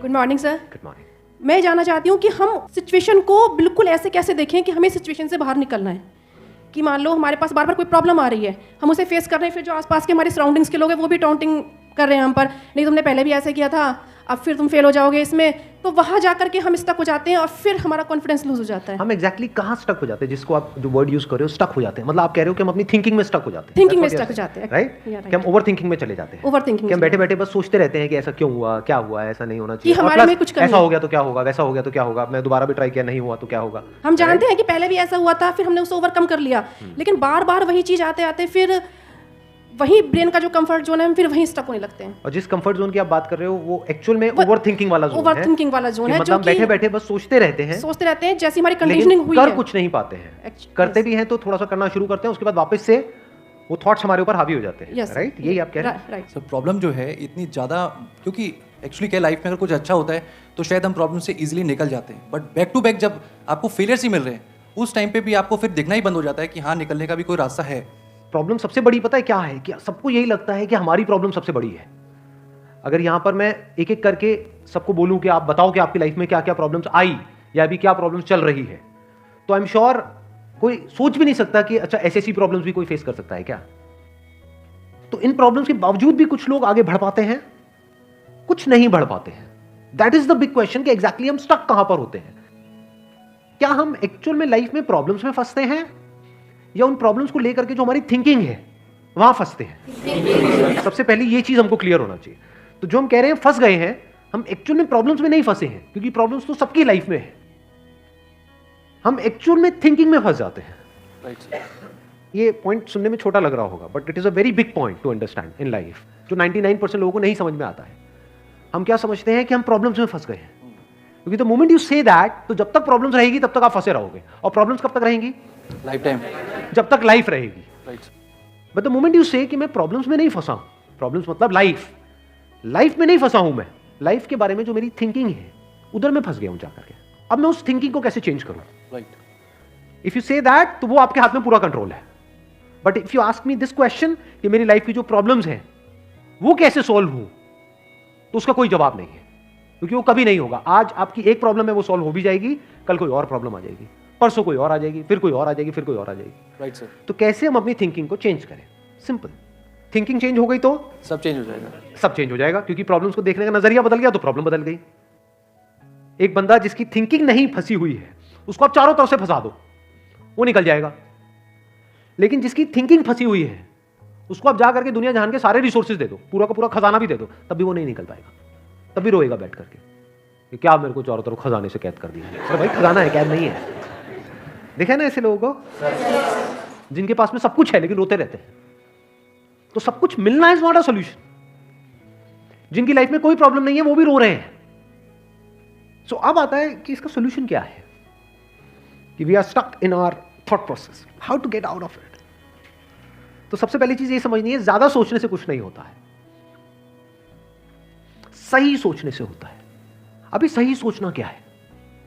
Good morning sir. Good morning. मैं जानना चाहती हूँ कि हम सिचुएशन को बिल्कुल ऐसे कैसे देखें कि हमें सिचुएशन से बाहर निकलना है। कि मान लो हमारे पास बार बार कोई प्रॉब्लम आ रही है, हम उसे फेस कर रहे हैं, फिर जो आसपास के हमारे सराउंडिंग्स के लोग हैं वो भी टाउंटिंग कर रहे हैं हम पर, नहीं तुमने पहले भी ऐसे किया था, अब फिर तुम फेल हो जाओगे इसमें, तो वहाँ जाकर के हम स्टक हो जाते हैं और फिर हमारा कॉन्फिडेंस लूज हो जाता है। हम एग्जैक्टली कहाँ स्टक हो जाते हैं, जिसको आप जो वर्ड यूज कर रहे हो स्टक हो जाते हैं, मतलब आप कह रहे हो कि हम अपनी थिंकिंग में स्टक हो जाते हैं। थिंकिंग में स्टक हो जाते हैं, राइट? कि हम ओवर थिंकिंग में चले जाते हैं। ओवर थिंकिंग कि हम बैठे बैठे बस सोचते रहते हैं कि ऐसा क्यों हुआ, क्या हुआ, ऐसा नहीं होना चाहिए, हमारे में कुछ ऐसा हो गया तो क्या होगा, वैसा हो गया तो क्या होगा, मैं दोबारा भी ट्राई किया नहीं हुआ तो क्या होगा। हम जानते हैं कि पहले भी ऐसा हुआ था, फिर हमने उसे ओवरकम कर लिया, लेकिन बार बार वही चीज आते आते फिर वही ब्रेन का जो कंफर्ट जोन है हम फिर वहीं स्टक होने लगते हैं। और जिस कंफर्ट जोन की आप बात कर रहे हो वो एक्चुअल में ओवर थिंकिंग वाला जोन है। ओवर थिंकिंग वाला जोन है, मतलब बैठे बैठे बस सोचते रहते हैं जैसी हमारी कंडीशनिंग हुई है, कर कुछ नहीं पाते हैं। करते भी हैं तो थोड़ा सा करना शुरू करते हैं, उसके बाद वापस से वो थॉट्स हमारे ऊपर हावी हो जाते हैं। राइट? यही आप कह रहे हैं। सर प्रॉब्लम जो है इतनी ज़्यादा, क्योंकि एक्चुअली क्या लाइफ में अगर कुछ अच्छा होता है तो शायद हम प्रॉब्लम से इजीली निकल जाते हैं, बट बैक टू बैक जब आपको फेलियर्स ही मिल रहे हैं उस टाइम पे भी आपको फिर दिखना ही बंद हो जाता है कि हाँ निकलने का भी कोई रास्ता है। प्रॉब्लम सबसे बड़ी पता है क्या है, कि सबको यही लगता है कि हमारी प्रॉब्लम सबसे बड़ी है। अगर यहां पर मैं एक एक करके सबको बोलूं कि आप बताओ कि आपकी लाइफ में क्या क्या प्रॉब्लम्स आई या अभी क्या प्रॉब्लम्स चल रही है, तो आई एम श्योर कोई सोच भी नहीं सकता कि अच्छा ऐसी प्रॉब्लम्स भी कोई फेस कर सकता है क्या। तो इन प्रॉब्लम्स के बावजूद भी कुछ लोग आगे बढ़ पाते हैं, कुछ नहीं बढ़ पाते हैं। That is the big question कि एग्जैक्टली हम स्टक कहां पर होते हैं। क्या हम एक्चुअल में लाइफ में प्रॉब्लम्स में फंसते हैं या उन प्रॉब्लम्स को लेकर के जो हमारी थिंकिंग है वहां फंसते हैं। सबसे पहले ये चीज हमको क्लियर होना चाहिए। तो जो हम कह रहे हैं फंस गए हैं, हम एक्चुअल में प्रॉब्लम्स में नहीं फंसे हैं, क्योंकि प्रॉब्लम्स तो सबकी लाइफ में है। हम एक्चुअल में थिंकिंग में फंस जाते हैं। ये पॉइंट सुनने में छोटा लग रहा होगा, but it is a very big point two understand in life, जो 99% लोगों को नहीं समझ में आता है। हम क्या समझते हैं कि हम प्रॉब्लम्स में फंस गए हैं, क्योंकि the moment you say that, तो जब तक प्रॉब्लम्स रहेगी तब तक आप फंसे रहोगे। और प्रॉब्लम्स कब तक रहेंगी? लाइफ टाइम, जब तक लाइफ रहेगी। बट द मोमेंट यू से कि मैं प्रॉब्लम्स में नहीं फंसा हूं, प्रॉब्लम्स मतलब लाइफ में नहीं फंसा हूं, मैं लाइफ के बारे में जो मेरी थिंकिंग है उधर मैं फंस गया हूं जाकर के, अब मैं उस थिंकिंग को कैसे चेंज करूं। Right? If you say that, तो वो आपके हाथ में पूरा कंट्रोल है। But if you ask me this question कि मेरी लाइफ की जो प्रॉब्लम्स हैं वो कैसे सॉल्व हूं, तो उसका कोई जवाब नहीं है, क्योंकि वो कभी नहीं होगा। आज आपकी एक प्रॉब्लम है वो सॉल्व हो भी जाएगी, कल कोई और प्रॉब्लम आ जाएगी, परसों कोई और आ जाएगी, फिर कोई और आ जाएगी, फिर कोई और आ जाएगी। Right sir. तो कैसे हम अपनी थिंकिंग को चेंज करें? सिंपल। थिंकिंग चेंज हो गई तो सब चेंज हो जाएगा। सब चेंज हो जाएगा, क्योंकि प्रॉब्लम्स को देखने का नजरिया बदल गया तो प्रॉब्लम बदल गई। एक बंदा जिसकी थिंकिंग नहीं फंसी हुई है, उसको आप चारों तरफ से फंसा दो, वो निकल जाएगा। लेकिन जिसकी थिंकिंग फंसी हुई है, उसको आप जा करके दुनिया जहान के सारे रिसोर्सेज दे दो, पूरा का पूरा खजाना भी दे दो, तब भी वो नहीं निकल पाएगा, तब भी रोएगा बैठ करके कि क्या मेरे को चारों तरफ खजाने से कैद कर दिया। अरे भाई खजाना है, कैद नहीं है। देखा ना ऐसे लोगों को जिनके पास में सब कुछ है लेकिन रोते रहते हैं। तो सब कुछ मिलना इज नॉट अ सॉल्यूशन। जिनकी लाइफ में कोई प्रॉब्लम नहीं है वो भी रो रहे हैं। सो अब आता है कि इसका सॉल्यूशन क्या है, कि we are stuck in our thought process, how to get out of it. तो सबसे पहली चीज ये समझनी है, ज्यादा सोचने से कुछ नहीं होता है, सही सोचने से होता है। अभी सही सोचना क्या है?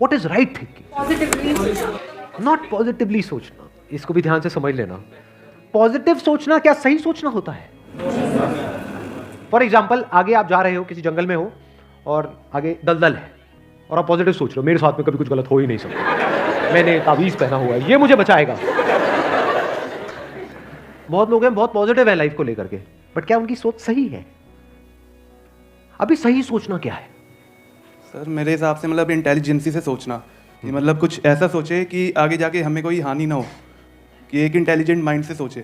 What is right thinking, not positively सोचना। इसको भी ध्यान से समझ लेना। पॉजिटिव सोचना क्या सही सोचना होता है? फॉर एग्जाम्पल, आगे आप जा रहे हो, किसी जंगल में हो और आगे दलदल है, और आप पॉजिटिव सोच रहे हो मेरे साथ में कभी कुछ गलत हो ही नहीं सकता, मैंने ताबीज पहना हुआ है, ये मुझे बचाएगा। बहुत लोग हैं बहुत पॉजिटिव है लाइफ को लेकर के, बट क्या उनकी सोच सही है? अभी सही सोचना क्या है? सर मेरे हिसाब से मतलब इंटेलिजेंसी से सोचना, कि मतलब कुछ ऐसा सोचे कि आगे जाके हमें कोई हानि ना हो, कि एक इंटेलिजेंट माइंड से सोचे।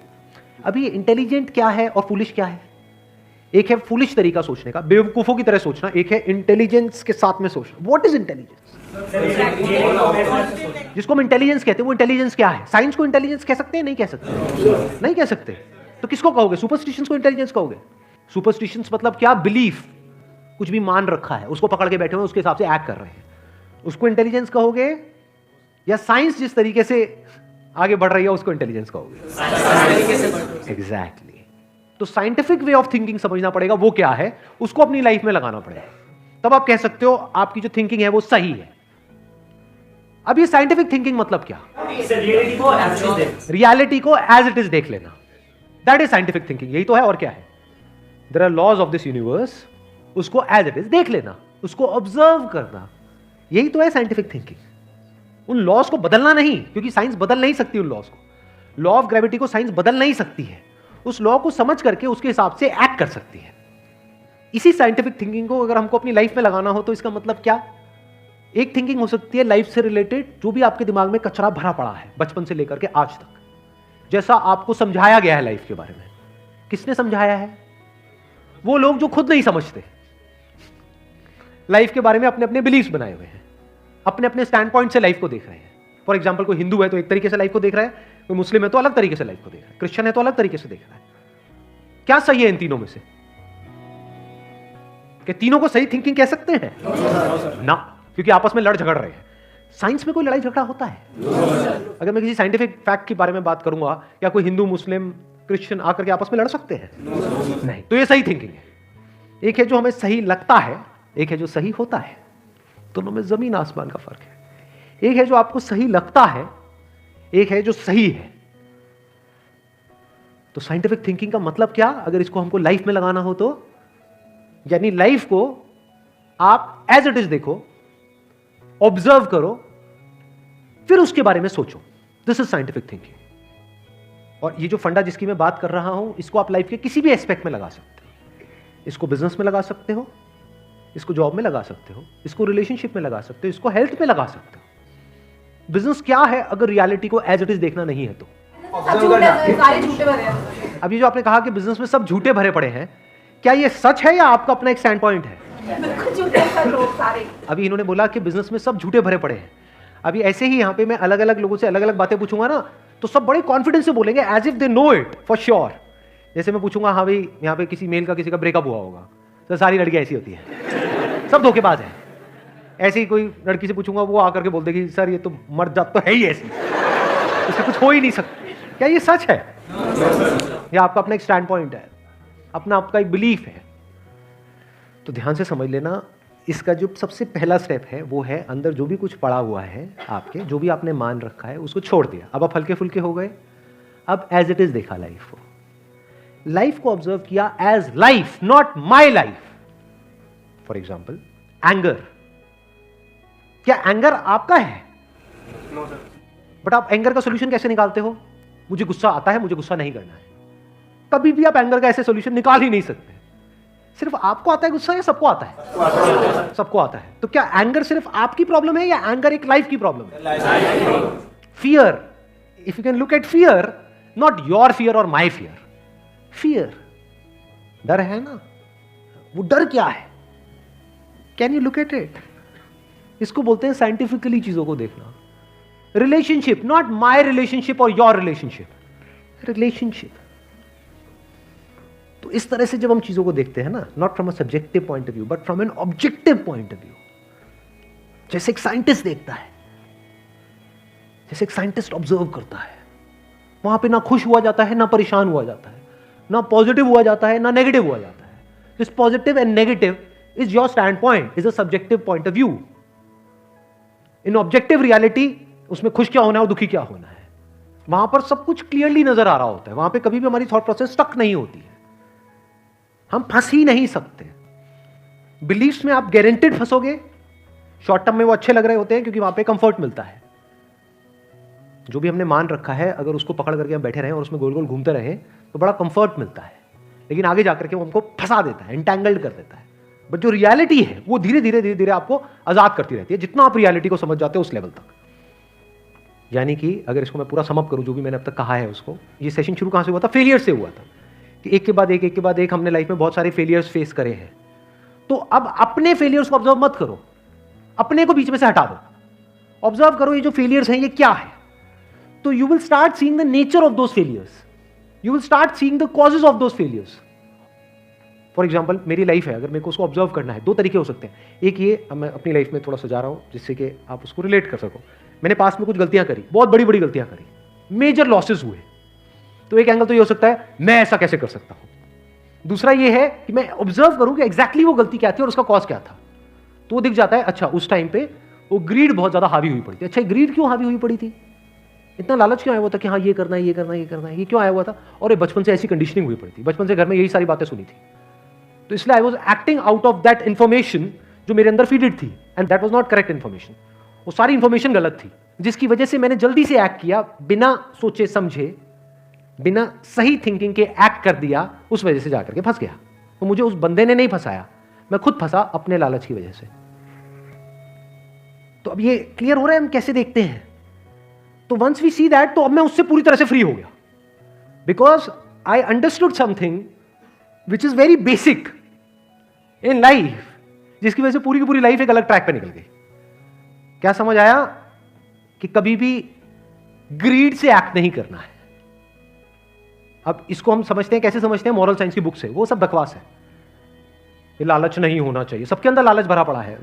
अभी इंटेलिजेंट क्या है और फूलिश क्या है? एक है फूलिश तरीका सोचने का, बेवकूफों की तरह सोचना, एक है इंटेलिजेंस के साथ में सोचना। What is intelligence? जिसको हम इंटेलिजेंस कहते हैं, वो इंटेलिजेंस क्या है? साइंस को इंटेलिजेंस कह सकते हैं? नहीं कह सकते। नहीं कह सकते। तो किसको कहोगे? सुपरस्टिशंस को इंटेलिजेंस कहोगे? सुपरस्टिशंस मतलब क्या? बिलीफ, कुछ भी मान रखा है, उसको पकड़ के बैठे हुए, उसके हिसाब से एक्ट कर रहे हैं, उसको इंटेलिजेंस कहोगे? या साइंस जिस तरीके से आगे बढ़ रही है उसको इंटेलिजेंस कहोगे? एग्जैक्टली। तो साइंटिफिक वे ऑफ थिंकिंग समझना पड़ेगा, वो क्या है, उसको अपनी लाइफ में लगाना पड़ेगा, तब आप कह सकते हो आपकी जो थिंकिंग है वो सही है। अब ये साइंटिफिक थिंकिंग मतलब क्या? रियलिटी को एज इट इज देख लेना, दैट इज साइंटिफिक थिंकिंग। यही तो है, और क्या है? There are laws of this universe, उसको एज इट इज देख लेना। उसको ऑब्जर्व करना, यही तो है साइंटिफिक थिंकिंग। उन लॉज को बदलना नहीं, क्योंकि साइंस बदल नहीं सकती उन लॉज को। लॉ ऑफ ग्रेविटी को साइंस बदल नहीं सकती है, उस लॉ को समझ करके उसके हिसाब से एक्ट कर सकती है। इसी साइंटिफिक थिंकिंग को अगर हमको अपनी लाइफ में लगाना हो तो इसका मतलब क्या? एक थिंकिंग हो सकती है लाइफ से रिलेटेड, जो भी आपके दिमाग में कचरा भरा पड़ा है बचपन से लेकर के आज तक, जैसा आपको समझाया गया है लाइफ के बारे में। किसने समझाया है? वो लोग जो खुद नहीं समझते, लाइफ के बारे में अपने अपने बिलीव्स बनाए हुए हैं, अपने अपने स्टैंड पॉइंट से लाइफ को देख रहे हैं। फॉर एग्जाम्पल, कोई हिंदू है तो एक तरीके से लाइफ को देख रहा है, कोई मुस्लिम है तो अलग तरीके से लाइफ को देख रहा है, क्रिश्चियन है तो अलग तरीके से देख रहा है। क्या सही है इन तीनों में से? कि तीनों को सही थिंकिंग कह सकते हैं? ना, क्योंकि आपस में लड़ झगड़ रहे हैं। साइंस में कोई लड़ाई झगड़ा होता है? अगर मैं किसी साइंटिफिक फैक्ट के बारे में बात करूंगा, क्या कोई हिंदू मुस्लिम क्रिश्चियन आकर के आपस में लड़ सकते हैं? नहीं। तो ये सही थिंकिंग है। एक है जो हमें सही लगता है, एक है जो सही होता है। दोनों में जमीन आसमान का फर्क है। एक है जो आपको सही लगता है, एक है जो सही है। तो साइंटिफिक थिंकिंग का मतलब क्या, अगर इसको हमको लाइफ में लगाना हो तो, यानी लाइफ को आप एज इट इज देखो, ऑब्जर्व करो, फिर उसके बारे में सोचो। This is scientific thinking. और ये जो फंडा जिसकी मैं बात कर रहा हूं, इसको आप लाइफ के किसी भी एस्पेक्ट में लगा सकते हो। इसको बिजनेस में लगा सकते हो, इसको जॉब में लगा सकते हो, इसको रिलेशनशिप में लगा सकते हो, इसको हेल्थ में लगा सकते हो। बिजनेस क्या है अगर रियलिटी को एज इट इज देखना नहीं है तो? अब ये जो आपने कहा कि बिजनेस में सब झूठे भरे पड़े हैं, क्या ये सच है या आपका अपना एक स्टैंड पॉइंट है? अभी इन्होंने बोला कि बिजनेस में सब झूठे भरे पड़े हैं। अभी ऐसे ही यहां पे मैं अलग अलग लोगों से अलग अलग बातें पूछूंगा ना, तो सब बड़े कॉन्फिडेंस से बोलेंगे, as if they know it for sure. जैसे मैं पूछूंगा, हाँ भाई यहाँ पे किसी मेल का किसी का ब्रेकअप हुआ होगा, तो सारी लड़कियां ऐसी होती हैं, सब धोखेबाज हैं। ऐसे ही कोई लड़की से पूछूंगा, वो आकर के बोल देगी, सर ये तो मर्द जात तो है ही ऐसी, इससे कुछ हो ही नहीं सकता। क्या ये सच है? या आपका अपना एक स्टैंड पॉइंट है, अपना आपका एक बिलीफ है? तो ध्यान से समझ लेना, इसका जो सबसे पहला स्टेप है वो है अंदर जो भी कुछ पड़ा हुआ है आपके, जो भी आपने मान रखा है उसको छोड़ दिया। अब आप हल्के फुल्के हो गए, अब एज इट इज देखा लाइफ को, लाइफ को ऑब्जर्व किया as life, not my life. For example, anger. क्या एंगर आपका है? No sir. बट आप एंगर का सोल्यूशन कैसे निकालते हो? मुझे गुस्सा आता है, मुझे गुस्सा नहीं करना है। कभी भी आप एंगर का ऐसे सोल्यूशन निकाल ही नहीं सकते। सिर्फ आपको आता है गुस्सा या सबको आता है? सबको आता है। तो क्या एंगर सिर्फ आपकी प्रॉब्लम है या एंगर एक लाइफ की प्रॉब्लम है? Fear, if you can look at fear, not your fear और माई फियर, फियर, डर है ना, वो डर क्या है? Can you look at it? इसको बोलते हैं साइंटिफिकली चीजों को देखना। रिलेशनशिप, नॉट माई रिलेशनशिप और योर रिलेशनशिप, रिलेशनशिप। तो इस तरह से जब हम चीजों को देखते हैं ना, not from a subjective point of view but from an objective point of view, जैसे एक साइंटिस्ट देखता है, जैसे एक साइंटिस्ट ऑब्जर्व करता है, वहां पे ना खुश हुआ जाता है, ना परेशान हुआ जाता है, ना पॉजिटिव हुआ जाता है, ना नेगेटिव हुआ जाता है। This positive and negative is your stand point, is a subjective point of view. In objective reality, उसमें खुश क्या होना है और दुखी क्या होना है, वहां पर सब कुछ क्लियरली नजर आ रहा होता है। वहां पे कभी भी हमारी थॉट प्रोसेस स्टक नहीं होती है, हम फंस ही नहीं सकते। बिलीफ्स में आप गारंटेड फंसोगे। शॉर्ट टर्म में वो अच्छे लग रहे होते हैं क्योंकि वहां पे कंफर्ट मिलता है। जो भी हमने मान रखा है, अगर उसको पकड़ करके हम बैठे रहें और उसमें गोल गोल घूमते रहें तो बड़ा कंफर्ट मिलता है, लेकिन आगे जाकर के वो हमको फंसा देता है, इंटैंगल्ड कर देता है। बट जो रियलिटी है वो धीरे धीरे धीरे धीरे आपको आजाद करती रहती है, जितना आप रियलिटी को समझ जाते हो उस लेवल तक। यानी कि अगर इसको मैं पूरा समअप करूं, जो भी मैंने अब तक कहा है उसको, ये सेशन शुरू कहां से हुआ था? फेलियर से हुआ था कि एक के बाद एक हमने लाइफ में बहुत सारे फेलियर्स फेस करे हैं। तो अब अपने फेलियर्स को ऑब्जर्व मत करो, अपने को बीच में से हटा दो, ऑब्जर्व करो ये जो फेलियर्स हैं ये क्या है। तो you will start seeing the nature of those failures, you will start seeing the causes of those failures. For example, मेरी लाइफ है, अगर मेरे को उसको ऑब्जर्व करना है, दो तरीके हो सकते हैं। एक ये, अब मैं अपनी लाइफ में थोड़ा सजा रहा हूं जिससे कि आप उसको रिलेट कर सको। मैंने पास में कुछ गलतियां करी, बहुत बड़ी बड़ी गलतियां करी, मेजर लॉसेस हुए। तो एक एंगल तो ये हो सकता है, मैं ऐसा कैसे कर सकता हूं। दूसरा ये है कि मैं ऑब्जर्व करूं कि एग्जैक्टली वो गलती क्या थी और उसका कॉज क्या था। तो वो दिख जाता है, अच्छा उस टाइम पे वो ग्रीड बहुत ज्यादा हावी हुई पड़ी थी। अच्छा, ग्रीड क्यों हावी हुई पड़ी थी? इतना लालच क्यों आया हुआ था कि हाँ ये करना है, ये करना है, ये करना है, ये क्यों आया हुआ था? और ये बचपन से ऐसी कंडीशनिंग हुई पड़ी थी, बचपन से घर में यही सारी बातें सुनी थी। तो इसलिए I was acting out of that information जो मेरे अंदर फीडेड थी, and that was not correct information. वो सारी इंफॉर्मेशन गलत थी, जिसकी वजह से मैंने जल्दी से एक्ट किया, बिना सोचे समझे, बिना सही थिंकिंग के एक्ट कर दिया, उस वजह से जाकर के फंस गया। तो मुझे उस बंदे ने नहीं फंसाया, मैं खुद फंसा अपने लालच की वजह से। तो अब ये क्लियर हो रहा है हम कैसे देखते हैं। तो वंस वी सी दैट, तो अब मैं उससे पूरी तरह से फ्री हो गया, because I understood something which is very basic in life, जिसकी वजह से पूरी की पूरी लाइफ एक अलग ट्रैक पे निकल गई। क्या समझ आया? कि कभी भी ग्रीड से एक्ट नहीं करना है। अब इसको हम समझते हैं, कैसे समझते हैं? मॉरल साइंस की बुक से। वो सब बकवास है, ये लालच नहीं होना चाहिए, सबके अंदर लालच भरा पड़ा है,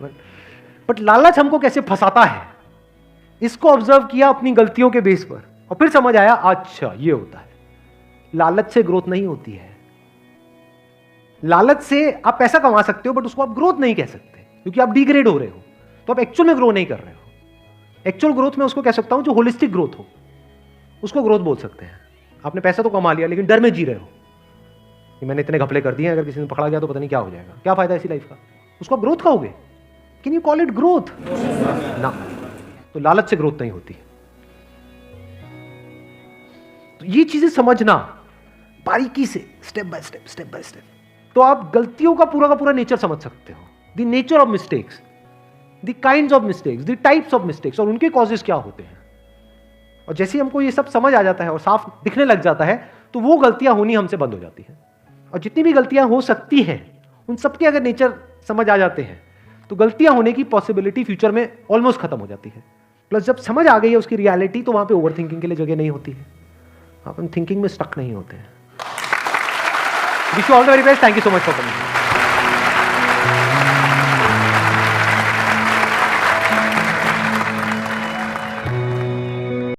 बट लालच हमको कैसे फंसाता है, इसको ऑब्जर्व किया अपनी गलतियों के बेस पर, और फिर समझ आया अच्छा ये होता है। लालच से ग्रोथ नहीं होती है। लालच से आप पैसा कमा सकते हो, बट उसको आप ग्रोथ नहीं कह सकते, क्योंकि आप डिग्रेड हो रहे हो, तो आप एक्चुअल में ग्रो नहीं कर रहे हो। एक्चुअल ग्रोथ में उसको कह सकता हूं जो होलिस्टिक ग्रोथ हो, उसको ग्रोथ बोल सकते हैं। आपने पैसा तो कमा लिया, लेकिन डर में जी रहे हो कि मैंने इतने घपले कर दिए, अगर किसी ने पकड़ा गया तो पता नहीं क्या हो जाएगा, क्या फायदा इसी लाइफ का, उसको आप ग्रोथ कहोगे? Can you call it growth? ना। तो लालच से ग्रोथ नहीं होती। तो ये चीजें समझना बारीकी से, step by step, step by step, तो आप गलतियों का पूरा नेचर समझ सकते हो। The nature of mistakes, the kinds of mistakes, the types of mistakes, और उनके कॉजेस क्या होते हैं। और जैसे ही हमको ये सब समझ आ जाता है और साफ दिखने लग जाता है, तो वो गलतियां होनी हमसे बंद हो जाती हैं। और जितनी भी गलतियां हो सकती हैं, उन सबके अगर नेचर समझ आ जाते हैं, तो गलतियां होने की पॉसिबिलिटी फ्यूचर में ऑलमोस्ट खत्म हो जाती है। प्लस जब समझ आ गई है उसकी रियलिटी, तो वहां पे ओवर थिंकिंग के लिए जगह नहीं होती है, आप थिंकिंग में स्टक नहीं होते हैं। Wish you all the very best. Thank you so much for coming.